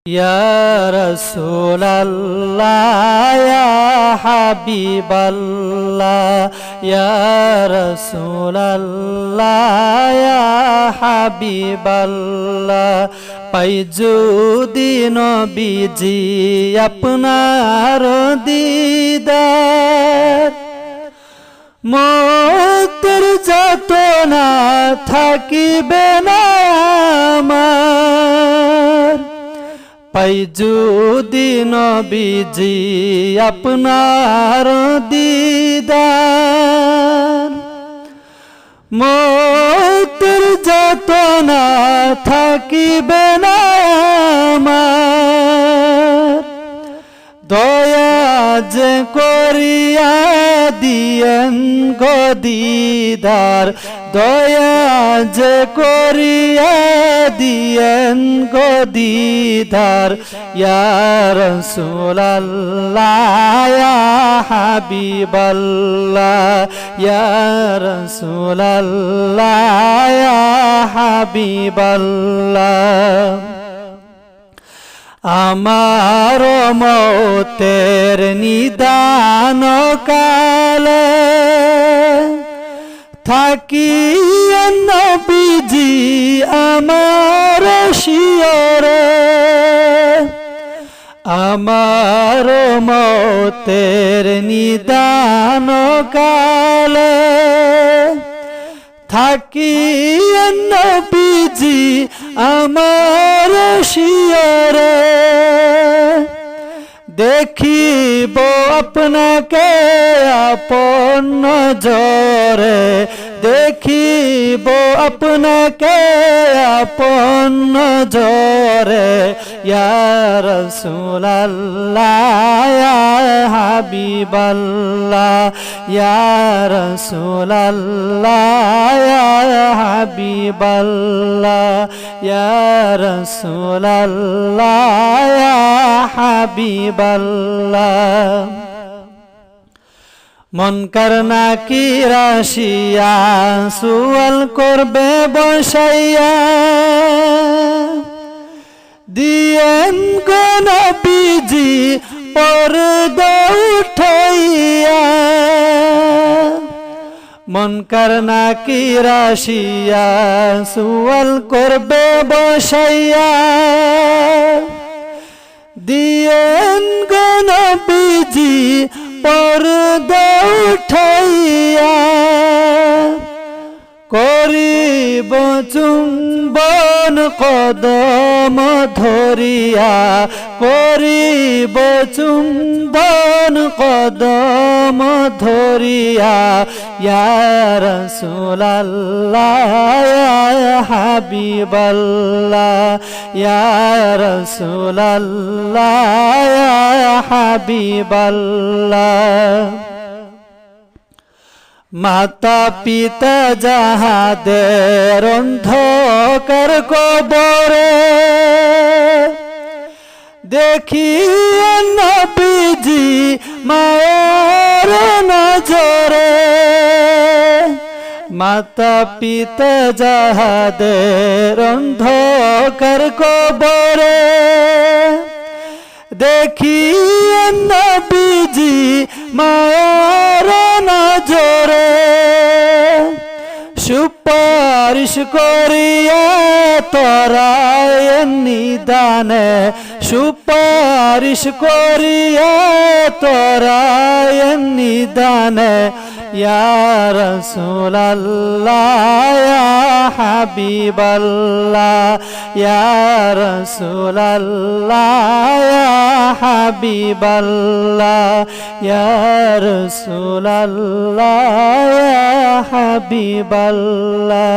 Ya Rasulallah, Ya Habiballah, Ya Rasulallah, Ya Habiballah। পাই যদি নবীজি আপনার দিদার, মতের যাতনা থাকিবে না আমার। পাই যদি নবীজি আপনার দিদার, মতের যাতনা থাকিবে না আমার। দয়া যে করিয়া দিয়েন গো দিদার, দয়া যে করিয়া দিয়েন গো দিদার। ইয়া রাসূলাল্লাহ, ইয়া হাবিবাল্লাহ, ইয়া রাসূলাল্লাহ, ইয়া হাবিবাল্লাহ। আমার মৌতের নিদান কালে থাকি নবীজি আমার শিয়রে। আমার মৌতের নিদান কালে থাকি নবীজি আমার শিয়রে। দেখিব আপনাকে আপন নজরে, দেখিব আপনাকে আপন নজরে। ইয়া রাসূলাল্লাহ, ইয়া হাবিবাল্লাহ, ইয়া রাসূলাল্লাহ, ইয়া হাবিবাল্লাহ, ইয়া রাসূলাল্লাহ, ইয়া হাবিবাল্লাহ। মুনকার নাকির আসিয়া সুয়াল করবে বসাইয়া, দিয়েন গো নবীজি পর্দা উঠাইয়া। মুনকার নাকির আসিয়া সুয়াল করবে বসাইয়া, দিয়েন গো নবীজি পর্দা উঠাইয়া। করিব চুম্বন কদম ধরিয়া, করিব চুম্বন কদম ধরিয়া। ইয়া রাসূলাল্লাহ, ইয়া হাবিবাল্লাহ, ইয়া রাসূলাল্লাহ, ইয়া হাবিবাল্লাহ। মাতা পিতা যাহাদের অন্ধকার কবরে দেখিয়া নবীজি মায়ের নজরে। মাতা পিতা যাহাদের অন্ধকার কবরে দেখিয়া নবীজি মায়ের নজরে। সুপারিশ করিয়া তরায়েন নিদানে, সুপারিশ করিয়া তরায়েন নিদানে। ইয়া রাসূলাল্লাহ, ইয়া হাবিবাল্লাহ, ইয়া রাসূলাল্লাহ, ইয়া হাবিবাল্লাহ, ইয়া রাসূলাল্লাহ, ইয়া হাবিবাল্লাহ।